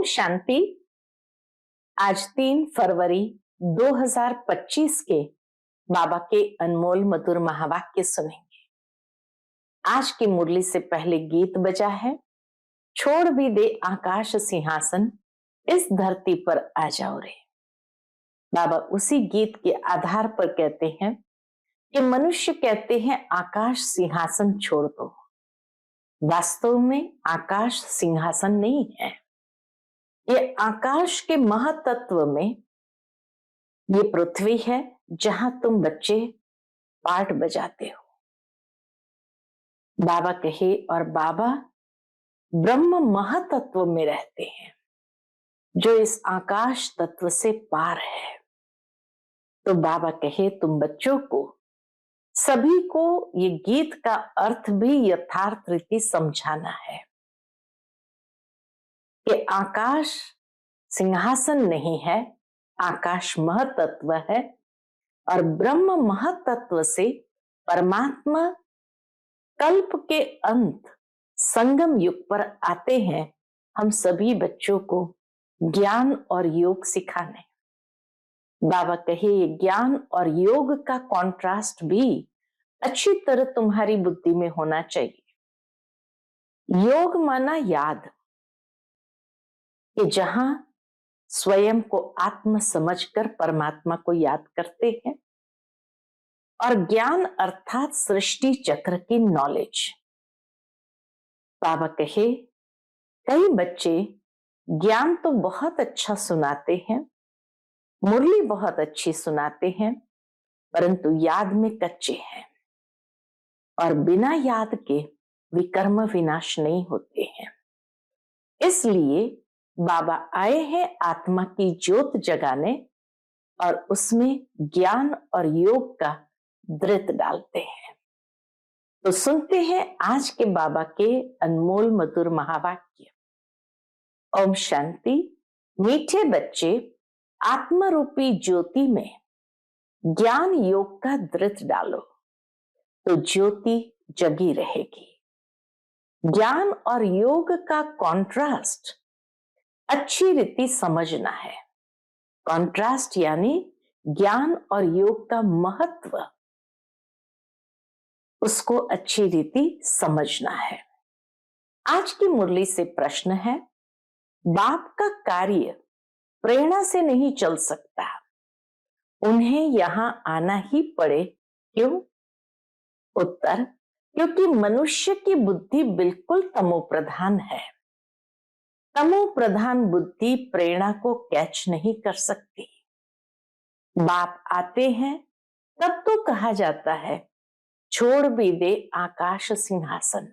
शांति। आज 3 फरवरी 2025 के बाबा के अनमोल मधुर महावाक्य सुनेंगे। आज की मुरली से पहले गीत बजा है, छोड़ भी दे आकाश सिंहासन, इस धरती पर आ जाओ रे। बाबा उसी गीत के आधार पर कहते हैं कि मनुष्य कहते हैं आकाश सिंहासन छोड़ दो। वास्तव में आकाश सिंहासन नहीं है। ये आकाश के महातत्व में ये पृथ्वी है जहां तुम बच्चे पार्ट बजाते हो। बाबा कहे और बाबा ब्रह्म महातत्व में रहते हैं जो इस आकाश तत्व से पार है। तो बाबा कहे तुम बच्चों को, सभी को ये गीत का अर्थ भी यथार्थ रीति समझाना है कि आकाश सिंहासन नहीं है, आकाश महतत्व है और ब्रह्म महतत्व से परमात्मा कल्प के अंत संगम युग पर आते हैं हम सभी बच्चों को ज्ञान और योग सिखाने। बाबा कहे ये ज्ञान और योग का कॉन्ट्रास्ट भी अच्छी तरह तुम्हारी बुद्धि में होना चाहिए। योग माना याद, कि जहां स्वयं को आत्म समझकर परमात्मा को याद करते हैं, और ज्ञान अर्थात सृष्टि चक्र की नॉलेज। बाबा कहे कई बच्चे ज्ञान तो बहुत अच्छा सुनाते हैं, मुरली बहुत अच्छी सुनाते हैं, परंतु याद में कच्चे हैं और बिना याद के विकर्म विनाश नहीं होते हैं। इसलिए बाबा आए हैं आत्मा की ज्योत जगाने और उसमें ज्ञान और योग का दृत डालते हैं। तो सुनते हैं आज के बाबा के अनमोल मधुर महावाक्य। ओम शांति। मीठे बच्चे, आत्मा रूपी ज्योति में ज्ञान योग का दृत डालो तो ज्योति जगी रहेगी। ज्ञान और योग का कॉन्ट्रास्ट अच्छी रीति समझना है। कॉन्ट्रास्ट यानी ज्ञान और योग का महत्व, उसको अच्छी रीति समझना है। आज की मुरली से प्रश्न है, बाप का कार्य प्रेरणा से नहीं चल सकता, उन्हें यहां आना ही पड़े, क्यों? उत्तर, क्योंकि मनुष्य की बुद्धि बिल्कुल तमो प्रधान है। तमो प्रधान बुद्धि प्रेरणा को कैच नहीं कर सकती। बाप आते हैं तब तो कहा जाता है छोड़ भी दे आकाश सिंहासन।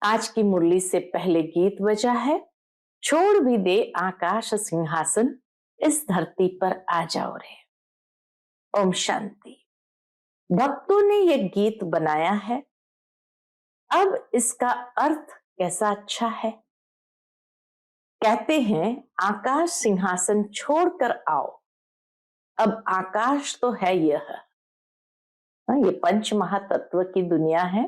आज की मुरली से पहले गीत बजा है, छोड़ भी दे आकाश सिंहासन, इस धरती पर आ जाओ रे। ओम शांति। भक्तों ने यह गीत बनाया है, अब इसका अर्थ कैसा अच्छा है। कहते हैं आकाश सिंहासन छोड़कर आओ। अब आकाश तो है यह, ये पंच महातत्व की दुनिया है,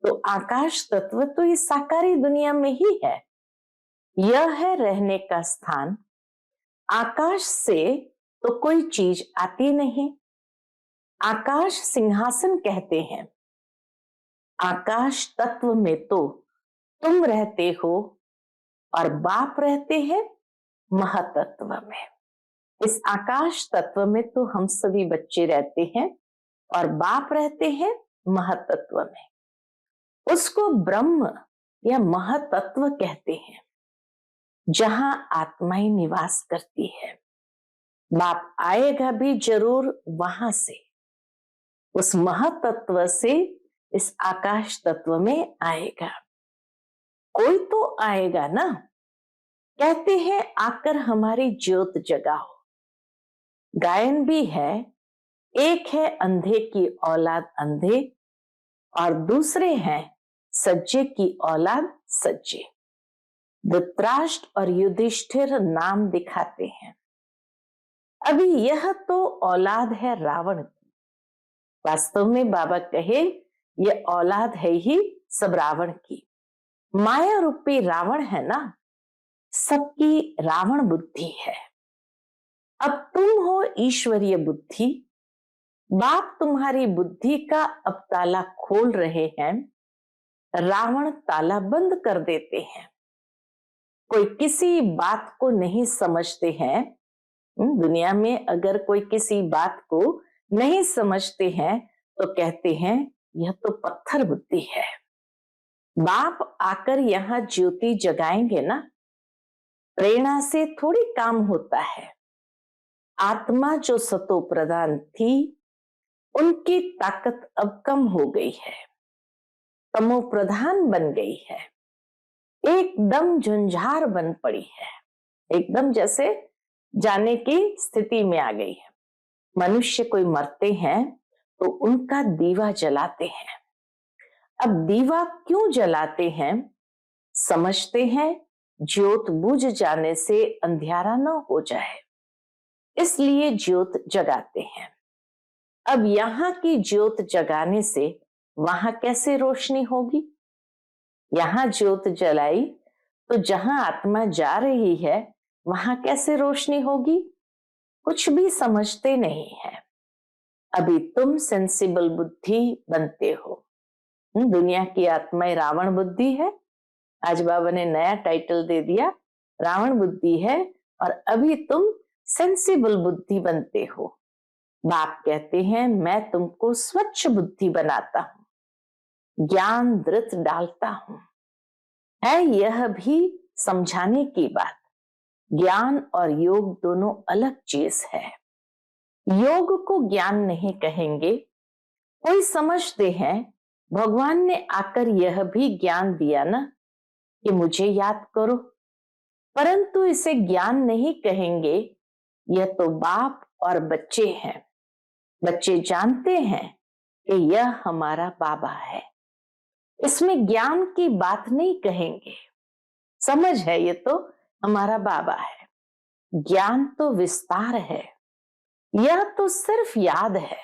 तो आकाश तत्व तो इस साकारी दुनिया में ही है। यह है रहने का स्थान। आकाश से तो कोई चीज आती नहीं। आकाश सिंहासन कहते हैं। आकाश तत्व में तो तुम रहते हो और बाप रहते हैं महातत्व में। इस आकाश तत्व में तो हम सभी बच्चे रहते हैं और बाप रहते हैं महातत्व में। उसको ब्रह्म या महातत्व कहते हैं, जहां आत्माएं निवास करती है। बाप आएगा भी जरूर वहां से, उस महातत्व से इस आकाश तत्व में आएगा। कोई तो आएगा ना। कहते हैं आकर हमारी ज्योत जगाओ। गायन भी है, एक है अंधे की औलाद अंधे और दूसरे हैं सज्जे की औलाद सज्जे। धृतराष्ट्र और युधिष्ठिर नाम दिखाते हैं। अभी यह तो औलाद है रावण की। वास्तव में बाबा कहे यह औलाद है ही सब रावण की। माया रूपी रावण है ना, सबकी रावण बुद्धि है। अब तुम हो ईश्वरीय बुद्धि, बाप तुम्हारी बुद्धि का अब ताला खोल रहे हैं, रावण ताला बंद कर देते हैं। कोई किसी बात को नहीं समझते हैं। दुनिया में अगर कोई किसी बात को नहीं समझते हैं तो कहते हैं यह तो पत्थर बुद्धि है। बाप आकर यहाँ ज्योति जगाएंगे ना, प्रेरणा से थोड़ी काम होता है। आत्मा जो सतो प्रधान थी, उनकी ताकत अब कम हो गई है, तमो प्रधान बन गई है, एकदम झुंझार बन पड़ी है, एकदम जैसे जाने की स्थिति में आ गई है। मनुष्य कोई मरते हैं तो उनका दीवा जलाते हैं। अब दीवा क्यों जलाते हैं? समझते हैं ज्योत बुझ जाने से अंधियारा न हो जाए, इसलिए ज्योत जगाते हैं। अब यहाँ की ज्योत जगाने से वहां कैसे रोशनी होगी? यहाँ ज्योत जलाई तो जहां आत्मा जा रही है वहां कैसे रोशनी होगी? कुछ भी समझते नहीं है। अभी तुम सेंसिबल बुद्धि बनते हो। दुनिया की आत्माएं रावण बुद्धि है। आज बाबा ने नया टाइटल दे दिया, रावण बुद्धि है, और अभी तुम सेंसिबल बुद्धि बनते हो। बाप कहते हैं मैं तुमको स्वच्छ बुद्धि बनाता हूं, ज्ञान धृत डालता हूं। है यह भी समझाने की बात, ज्ञान और योग दोनों अलग चीज है। योग को ज्ञान नहीं कहेंगे। कोई समझते हैं भगवान ने आकर यह भी ज्ञान दिया ना कि मुझे याद करो, परंतु इसे ज्ञान नहीं कहेंगे। यह तो बाप और बच्चे हैं। बच्चे जानते हैं कि यह हमारा बाबा है, इसमें ज्ञान की बात नहीं कहेंगे। समझ है ये तो हमारा बाबा है। ज्ञान तो विस्तार है, यह तो सिर्फ याद है।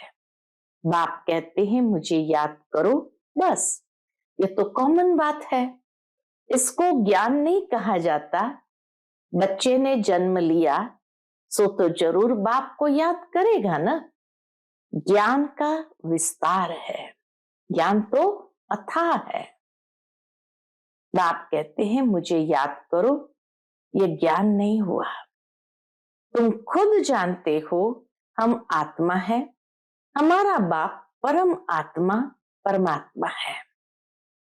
बाप कहते हैं मुझे याद करो, बस ये तो कॉमन बात है, इसको ज्ञान नहीं कहा जाता। बच्चे ने जन्म लिया सो तो जरूर बाप को याद करेगा ना। ज्ञान का विस्तार है, ज्ञान तो अथाह है। बाप कहते हैं मुझे याद करो, ये ज्ञान नहीं हुआ। तुम खुद जानते हो हम आत्मा है, हमारा बाप परम आत्मा परमात्मा है।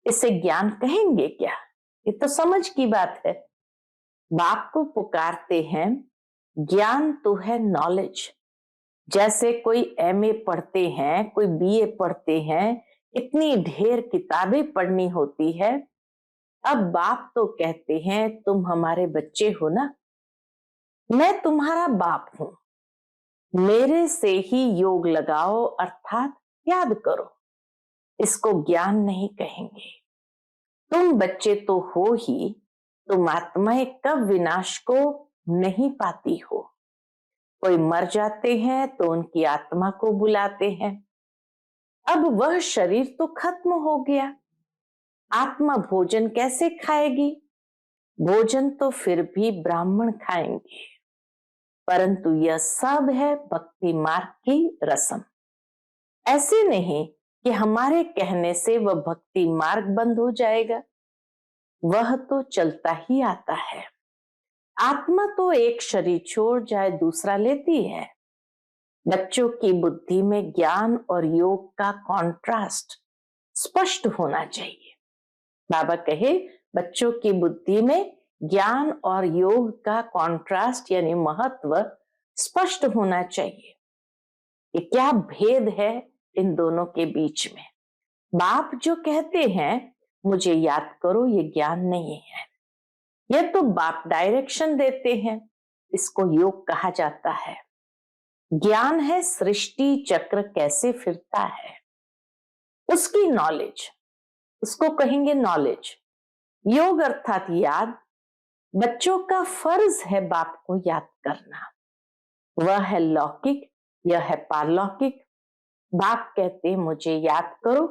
इसे ज्ञान कहेंगे क्या? ये तो समझ की बात है। बाप को पुकारते हैं, ज्ञान तो है नॉलेज। जैसे कोई एमए पढ़ते हैं, कोई बीए पढ़ते हैं, इतनी ढेर किताबें पढ़नी होती है। अब बाप तो कहते हैं तुम हमारे बच्चे हो ना, मैं तुम्हारा बाप हूं, मेरे से ही योग लगाओ अर्थात याद करो। इसको ज्ञान नहीं कहेंगे। तुम बच्चे तो हो ही, तुम आत्माएं कब विनाश को नहीं पाती हो। कोई मर जाते हैं तो उनकी आत्मा को बुलाते हैं। अब वह शरीर तो खत्म हो गया, आत्मा भोजन कैसे खाएगी? भोजन तो फिर भी ब्राह्मण खाएंगे, परंतु यह सब है भक्ति मार्ग की रस्म। ऐसे नहीं कि हमारे कहने से वह भक्ति मार्ग बंद हो जाएगा, वह तो चलता ही आता है। आत्मा तो एक शरीर छोड़ जाए दूसरा लेती है। बच्चों की बुद्धि में ज्ञान और योग का कॉन्ट्रास्ट स्पष्ट होना चाहिए। बाबा कहे बच्चों की बुद्धि में ज्ञान और योग का कॉन्ट्रास्ट यानी महत्व स्पष्ट होना चाहिए कि क्या भेद है इन दोनों के बीच में। बाप जो कहते हैं मुझे याद करो, ये ज्ञान नहीं है, यह तो बाप डायरेक्शन देते हैं, इसको योग कहा जाता है। ज्ञान है सृष्टि चक्र कैसे फिरता है, उसकी नॉलेज, उसको कहेंगे नॉलेज। योग अर्थात याद। बच्चों का फर्ज है बाप को याद करना, वह है लौकिक, यह है पारलौकिक। बाप कहते मुझे याद करो,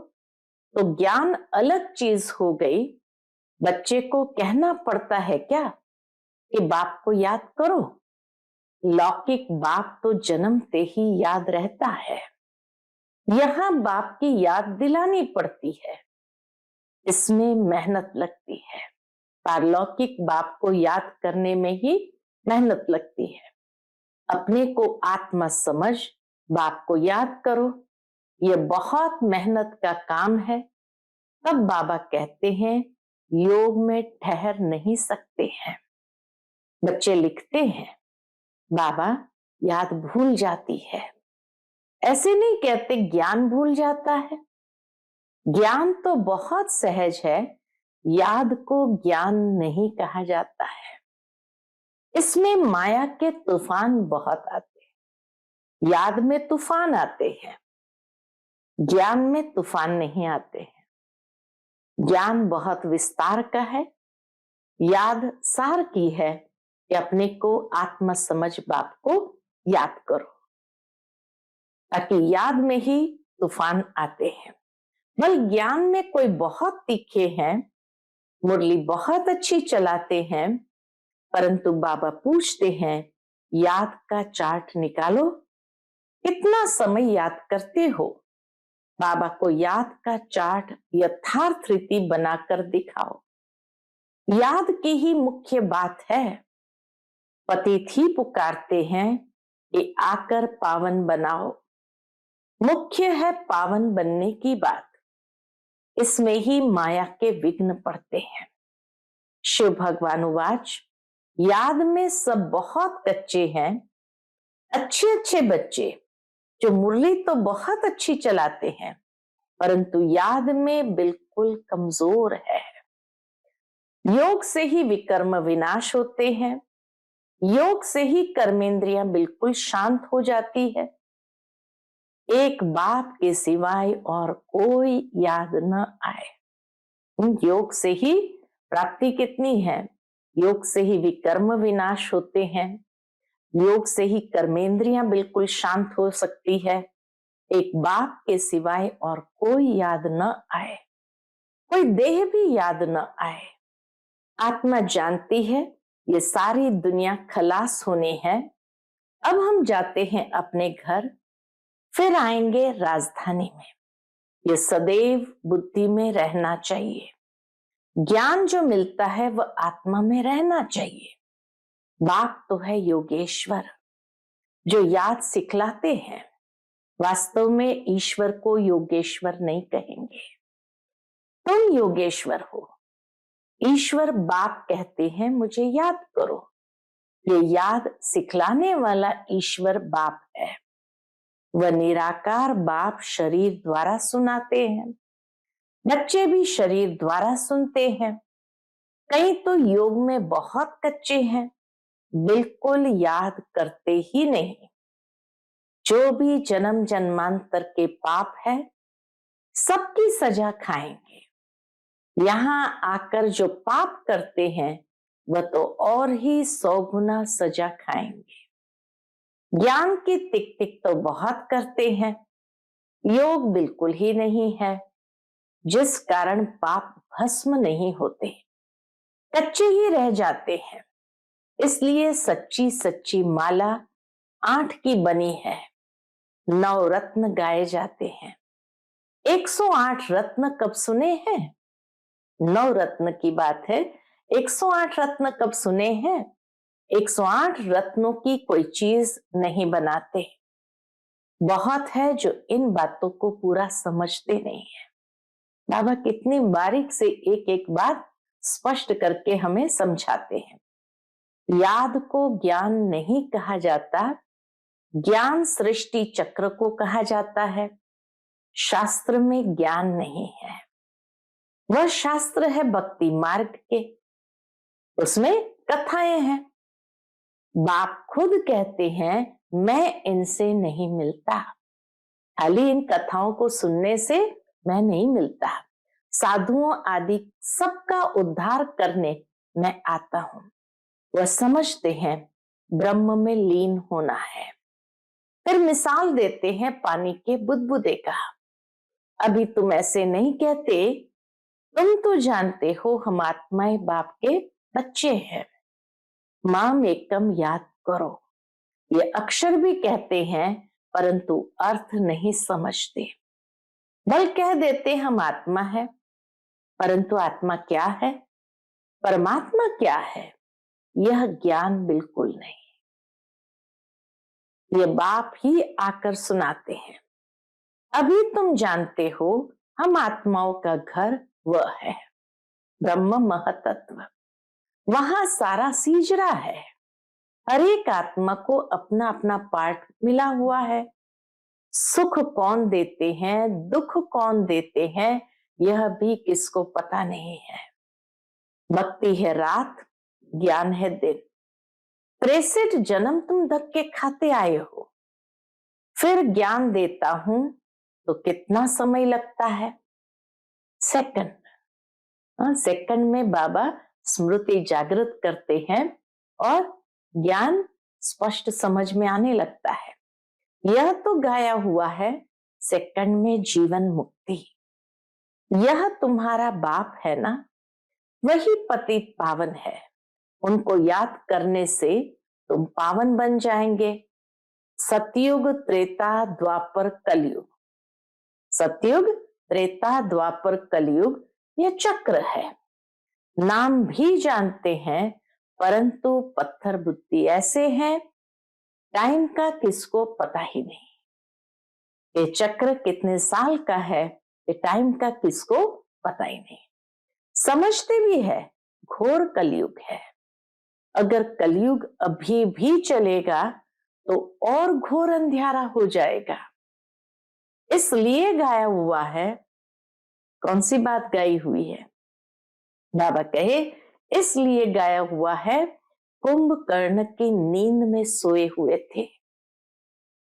तो ज्ञान अलग चीज हो गई, बच्चे को कहना पड़ता है क्या कि बाप को याद करो? लौकिक बाप तो जन्मते ही याद रहता है, यहां बाप की याद दिलानी पड़ती है, इसमें मेहनत लगती है। पारलौकिक बाप को याद करने में ही मेहनत लगती है। अपने को आत्मा समझ बाप को याद करो, यह बहुत मेहनत का काम है। तब बाबा कहते हैं योग में ठहर नहीं सकते हैं। बच्चे लिखते हैं बाबा याद भूल जाती है। ऐसे नहीं कहते ज्ञान भूल जाता है। ज्ञान तो बहुत सहज है, याद को ज्ञान नहीं कहा जाता है। इसमें माया के तूफान बहुत आते हैं। याद में तूफान आते हैं, ज्ञान में तूफान नहीं आते हैं। ज्ञान बहुत विस्तार का है, याद सार की है कि अपने को आत्मा समझ बाप को याद करो, ताकि याद में ही तूफान आते हैं। बल ज्ञान में कोई बहुत तीखे हैं, मुरली बहुत अच्छी चलाते हैं, परंतु बाबा पूछते हैं याद का चार्ट निकालो, कितना समय याद करते हो? बाबा को याद का चार्ट यथार्थ रीति बनाकर दिखाओ। याद की ही मुख्य बात है। पतित ही पुकारते हैं कि आकर पावन बनाओ। मुख्य है पावन बनने की बात, इसमें ही माया के विघ्न पड़ते हैं। शिव भगवान उवाच, याद में सब बहुत कच्चे हैं। अच्छे अच्छे बच्चे जो मुरली तो बहुत अच्छी चलाते हैं, परंतु याद में बिल्कुल कमजोर है। योग से ही विकर्म विनाश होते हैं, योग से ही कर्मेंद्रियां बिल्कुल शांत हो जाती है। एक बाप के सिवाय और कोई याद न आए। योग से ही प्राप्ति कितनी है? योग से ही विकर्म विनाश होते हैं, योग से ही कर्मेंद्रियां बिल्कुल शांत हो सकती है। एक बाप के सिवाय और कोई याद न आए, कोई देह भी याद न आए। आत्मा जानती है ये सारी दुनिया खलास होने है। अब हम जाते हैं अपने घर, फिर आएंगे राजधानी में। ये सदैव बुद्धि में रहना चाहिए। ज्ञान जो मिलता है वह आत्मा में रहना चाहिए। बाप तो है योगेश्वर, जो याद सिखलाते हैं। वास्तव में ईश्वर को योगेश्वर नहीं कहेंगे। तुम योगेश्वर हो। ईश्वर बाप कहते हैं मुझे याद करो। ये याद सिखलाने वाला ईश्वर बाप है। वह निराकार बाप शरीर द्वारा सुनाते हैं। बच्चे भी शरीर द्वारा सुनते हैं। कई तो योग में बहुत कच्चे हैं, बिल्कुल याद करते ही नहीं। जो भी जन्म जन्मांतर के पाप है, सबकी सजा खाएंगे। यहां आकर जो पाप करते हैं वह तो और ही 100 गुना सजा खाएंगे। ज्ञान की टिक टिक तो बहुत करते हैं, योग बिल्कुल ही नहीं है, जिस कारण पाप भस्म नहीं होते, कच्चे ही रह जाते हैं। इसलिए सच्ची सच्ची माला 8 की बनी है। 9 रत्न गाए जाते हैं। 108 रत्न कब सुने हैं? 9 रत्न की बात है, 108 रत्न कब सुने हैं? 108 रत्नों की कोई चीज नहीं बनाते। बहुत है जो इन बातों को पूरा समझते नहीं है। बाबा कितनी बारीक से एक एक बात स्पष्ट करके हमें समझाते हैं। याद को ज्ञान नहीं कहा जाता, ज्ञान सृष्टि चक्र को कहा जाता है। शास्त्र में ज्ञान नहीं है, वह शास्त्र है भक्ति मार्ग के, उसमें कथाएं हैं। बाप खुद कहते हैं मैं इनसे नहीं मिलता, खाली इन कथाओं को सुनने से मैं नहीं मिलता। साधुओं आदि सबका उद्धार करने मैं आता हूं। वह समझते हैं ब्रह्म में लीन होना है। फिर मिसाल देते हैं पानी के बुदबुदे का। अभी तुम ऐसे नहीं कहते तुम तो जानते हो हम आत्माएं बाप के बच्चे हैं। माम एकम याद करो, ये अक्षर भी कहते हैं परंतु अर्थ नहीं समझते। बल कह देते हम आत्मा है, परंतु आत्मा क्या है, परमात्मा क्या है, यह ज्ञान बिल्कुल नहीं। ये बाप ही आकर सुनाते हैं। अभी तुम जानते हो हम आत्माओं का घर वह है ब्रह्म महतत्व। वहां सारा सीजरा है। हर एक आत्मा को अपना अपना पार्ट मिला हुआ है। सुख कौन देते हैं, दुख कौन देते हैं, यह भी किसको पता नहीं है। भक्ति है रात, ज्ञान है दिन। 63 जन्म तुम धक्के खाते आए हो, फिर ज्ञान देता हूं तो कितना समय लगता है? सेकंड। सेकंड में बाबा स्मृति जागृत करते हैं और ज्ञान स्पष्ट समझ में आने लगता है। यह तो गाया हुआ है सेकंड में जीवन मुक्ति। यह तुम्हारा बाप है ना, वही पतित पावन है। उनको याद करने से तुम पावन बन जाएंगे। सतयुग, त्रेता, द्वापर, कलयुग। सतयुग, त्रेता, द्वापर, कलयुग यह चक्र है। नाम भी जानते हैं परंतु पत्थर बुद्धि ऐसे हैं, टाइम का किसको पता ही नहीं। ये चक्र कितने साल का है, ये टाइम का किसको पता ही नहीं। समझते भी है घोर कलयुग है। अगर कलयुग अभी भी चलेगा तो और घोर अंधियारा हो जाएगा। इसलिए गाया हुआ है। कौन सी बात गाई हुई है? बाबा कहे इसलिए गाया हुआ है, कुंभकर्ण की नींद में सोए हुए थे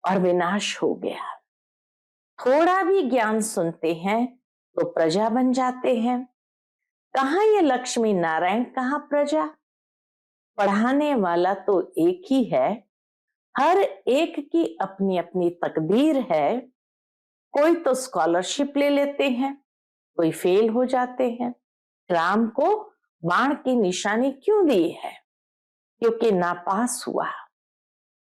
और विनाश हो गया। थोड़ा भी ज्ञान सुनते हैं तो प्रजा बन जाते हैं। कहां ये लक्ष्मी नारायण, कहां प्रजा? पढ़ाने वाला तो एक ही है। हर एक की अपनी अपनी तकदीर है। कोई तो स्कॉलरशिप ले लेते हैं, कोई फेल हो जाते हैं। राम को बाण की निशानी क्यों दी है? क्योंकि नापास हुआ।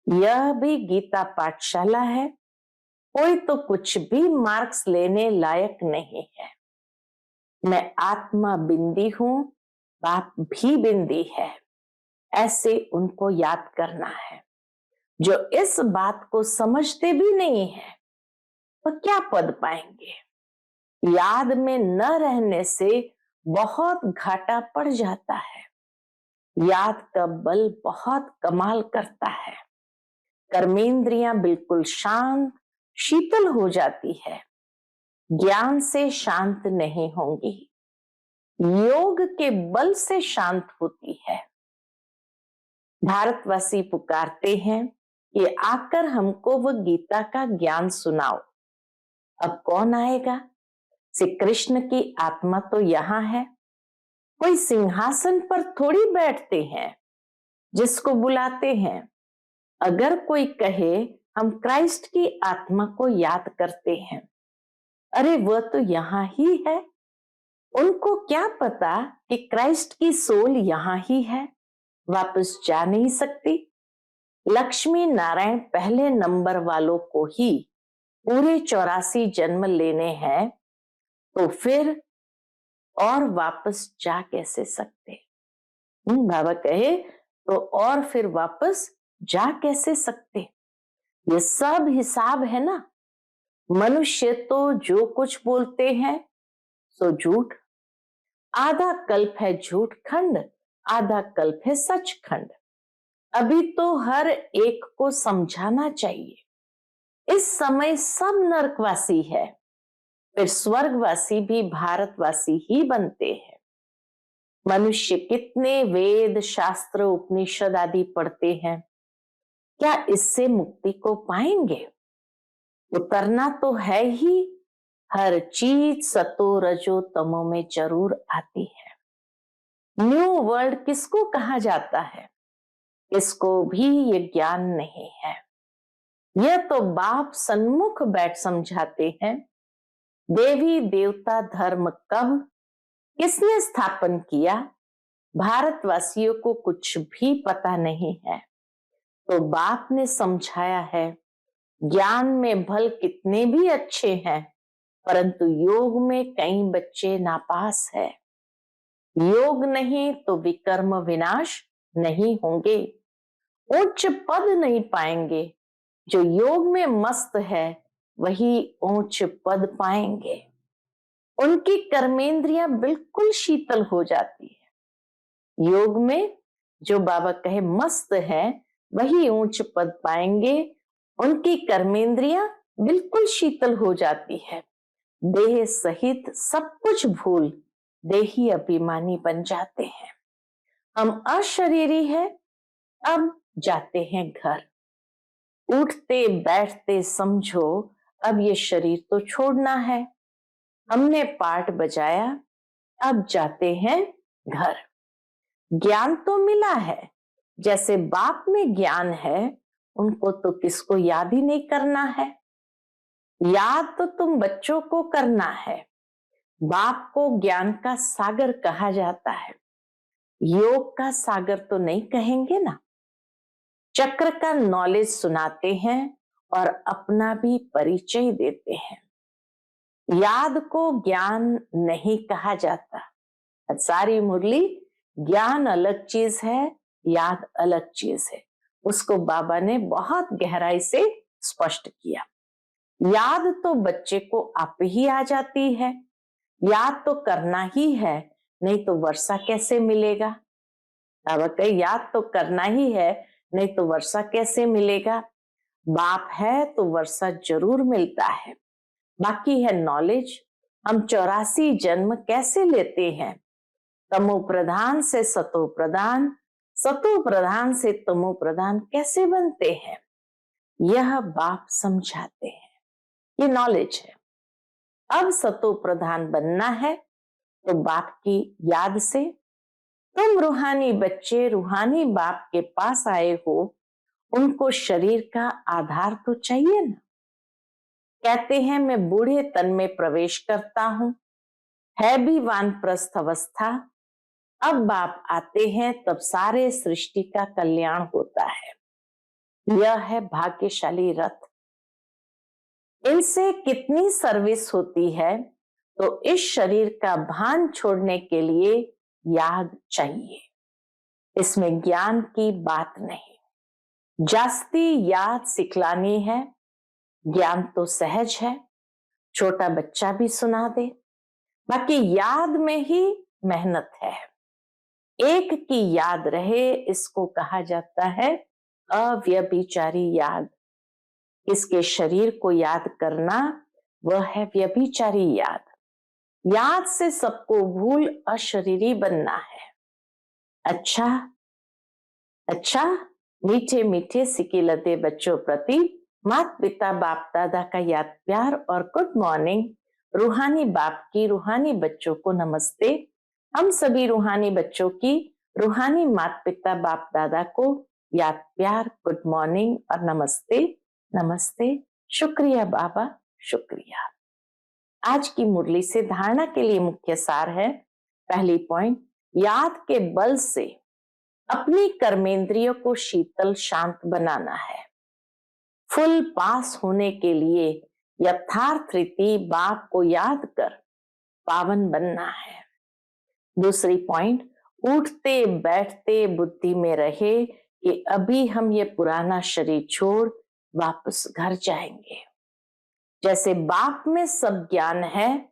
यह भी गीता पाठशाला है। कोई तो कुछ भी मार्क्स लेने लायक नहीं है। मैं आत्मा बिंदी हूं, बाप भी बिंदी है, ऐसे उनको याद करना है। जो इस बात को समझते भी नहीं है वो क्या पद पाएंगे? याद में न रहने से बहुत घाटा पड़ जाता है। याद का बल बहुत कमाल करता है। कर्मेंद्रियां बिल्कुल शांत शीतल हो जाती है। ज्ञान से शांत नहीं होंगी, योग के बल से शांत होती है। भारतवासी पुकारते हैं कि आकर हमको वो गीता का ज्ञान सुनाओ। अब कौन आएगा? श्री कृष्ण की आत्मा तो यहां है। कोई सिंहासन पर थोड़ी बैठते हैं जिसको बुलाते हैं। अगर कोई कहे हम क्राइस्ट की आत्मा को याद करते हैं, अरे वह तो यहां ही है। उनको क्या पता कि क्राइस्ट की सोल यहां ही है, वापस जा नहीं सकती। लक्ष्मी नारायण पहले नंबर वालों को ही पूरे 84 जन्म लेने हैं, तो फिर और वापस जा कैसे सकते? बाबा कहे तो और फिर वापस जा कैसे सकते? ये सब हिसाब है ना। मनुष्य तो जो कुछ बोलते हैं सो झूठ। आधा कल्प है झूठ खंड, आधा कल्प है सच खंड। अभी तो हर एक को समझाना चाहिए। इस समय सब नरकवासी है, फिर स्वर्गवासी भी भारतवासी ही बनते हैं। मनुष्य कितने वेद शास्त्र उपनिषद आदि पढ़ते हैं, क्या इससे मुक्ति को पाएंगे? उतरना तो है ही। हर चीज सतो रजो तमो में जरूर आती है। न्यू वर्ल्ड किसको कहा जाता है? इसको भी ये ज्ञान नहीं है। यह तो बाप सन्मुख बैठ समझाते हैं। देवी देवता धर्म कब किसने स्थापन किया, भारतवासियों को कुछ भी पता नहीं है। तो बाप ने समझाया है, ज्ञान में भल कितने भी अच्छे हैं, परंतु योग में कई बच्चे नापास है। योग नहीं तो विकर्म विनाश नहीं होंगे, उच्च पद नहीं पाएंगे। जो योग में मस्त है वही उच्च पद पाएंगे। उनकी कर्मेंद्रियां बिल्कुल शीतल हो जाती है। योग में जो बाबा कहे मस्त है वही उच्च पद पाएंगे। उनकी कर्मेंद्रियां बिल्कुल शीतल हो जाती है। देह सहित सब कुछ भूल देही अभिमानी बन जाते हैं। हम अशरीरी है, अब जाते हैं घर। उठते बैठते समझो अब ये शरीर तो छोड़ना है। हमने पाठ बजाया, अब जाते हैं घर। ज्ञान तो मिला है, जैसे बाप में ज्ञान है उनको तो किसको याद ही नहीं करना है। याद तो तुम बच्चों को करना है। बाप को ज्ञान का सागर कहा जाता है, योग का सागर तो नहीं कहेंगे ना। चक्र का नॉलेज सुनाते हैं और अपना भी परिचय देते हैं। याद को ज्ञान नहीं कहा जाता। सारी मुरली ज्ञान अलग चीज है, याद अलग चीज है। उसको बाबा ने बहुत गहराई से स्पष्ट किया। याद तो बच्चे को आप ही आ जाती है, याद तो करना ही है, नहीं तो वर्षा कैसे मिलेगा। बाबा कहे याद तो करना ही है, नहीं तो वर्षा कैसे मिलेगा। बाप है तो वर्षा जरूर मिलता है। बाकी है नॉलेज, हम 84 जन्म कैसे लेते हैं। तमो प्रधान से सतो प्रधान, सतो प्रधान से तमो प्रधान कैसे बनते हैं, यह बाप समझाते हैं। ये नॉलेज है। अब सतो प्रधान बनना है तो बाप की याद से। तुम रूहानी बच्चे रूहानी बाप के पास आए हो, उनको शरीर का आधार तो चाहिए ना। कहते हैं मैं बूढ़े तन में प्रवेश करता हूं, है भी वानप्रस्थ अवस्था। अब बाप आते हैं तब सारे सृष्टि का कल्याण होता है। यह है भाग्यशाली रथ। इनसे कितनी सर्विस होती है, तो इस शरीर का भान छोड़ने के लिए याद चाहिए। इसमें ज्ञान की बात नहीं, जास्ती याद सिखलानी है। ज्ञान तो सहज है, छोटा बच्चा भी सुना दे। बाकी याद में ही मेहनत है। एक की याद रहे, इसको कहा जाता है अव्यभिचारी याद। इसके शरीर को याद करना वह है व्यभिचारी याद। याद से सबको भूल अशरीरी बनना है। अच्छा अच्छा, मीठे मीठे सिकिलते बच्चों प्रति माता पिता बाप दादा का याद प्यार और गुड मॉर्निंग। रूहानी बाप की रूहानी बच्चों को नमस्ते। हम सभी रूहानी बच्चों की रूहानी माता पिता बाप दादा को याद प्यार, गुड मॉर्निंग और नमस्ते। नमस्ते, शुक्रिया बाबा, शुक्रिया। आज की मुरली से धारणा के लिए मुख्य सार है। पहली पॉइंट, याद के बल से अपनी कर्मेंद्रियों को शीतल शांत बनाना है। फुल पास होने के लिए यथार्थ रीति बाप को याद कर पावन बनना है। दूसरी पॉइंट, उठते बैठते बुद्धि में रहे कि अभी हम ये पुराना शरीर छोड़ वापस घर जाएंगे। जैसे बाप में सब ज्ञान है,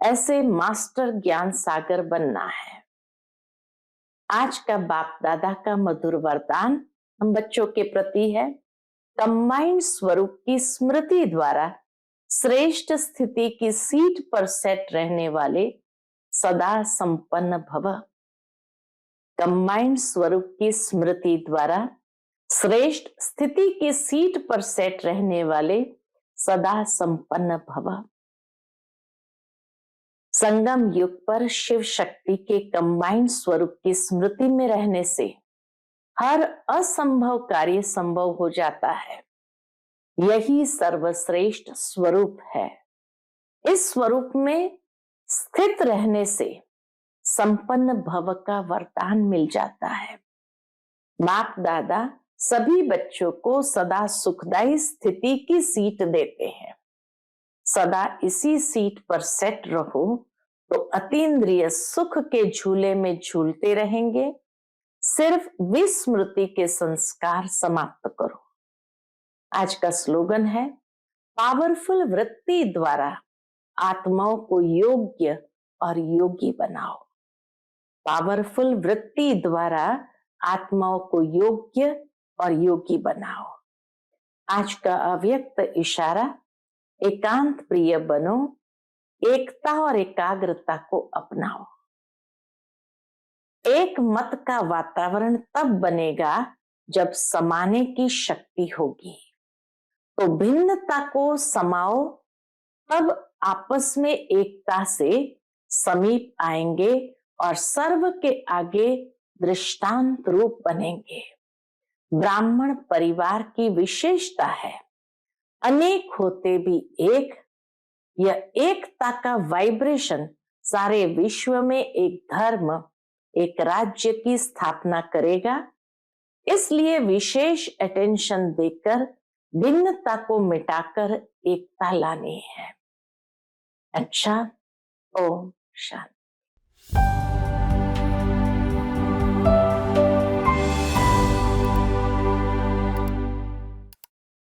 ऐसे मास्टर ज्ञान सागर बनना है। आज का बाप दादा का मधुर वरदान हम बच्चों के प्रति है। कंबाइंड स्वरूप की स्मृति द्वारा श्रेष्ठ स्थिति की सीट पर सेट रहने वाले सदा संपन्न भव। कंबाइंड स्वरूप की स्मृति द्वारा श्रेष्ठ स्थिति की सीट पर सेट रहने वाले सदा संपन्न भव। संगम युग पर शिव शक्ति के कंबाइंड स्वरूप की स्मृति में रहने से हर असंभव कार्य संभव हो जाता है। यही सर्वश्रेष्ठ स्वरूप है। इस स्वरूप में स्थित रहने से संपन्न भव का वरदान मिल जाता है। बाप दादा सभी बच्चों को सदा सुखदायी स्थिति की सीट देते हैं। सदा इसी सीट पर सेट रहो तो अतीन्द्रिय सुख के झूले में झूलते रहेंगे। सिर्फ विस्मृति के संस्कार समाप्त करो। आज का स्लोगन है, पावरफुल वृत्ति द्वारा आत्माओं को योग्य और योगी बनाओ। पावरफुल वृत्ति द्वारा आत्माओं को योग्य और योगी बनाओ। आज का अव्यक्त इशारा, एकांत प्रिय बनो, एकता और एकाग्रता को अपनाओ। एक मत का वातावरण तब बनेगा जब समाने की शक्ति होगी। तो भिन्नता को समाओ, तब आपस में एकता से समीप आएंगे और सर्व के आगे दृष्टांत रूप बनेंगे। ब्राह्मण परिवार की विशेषता है, अनेक होते भी एक। यह एकता का वाइब्रेशन सारे विश्व में एक धर्म, एक राज्य की स्थापना करेगा। इसलिए विशेष अटेंशन देकर भिन्नता को मिटाकर एकता लानी है। अच्छा, ओम शांति।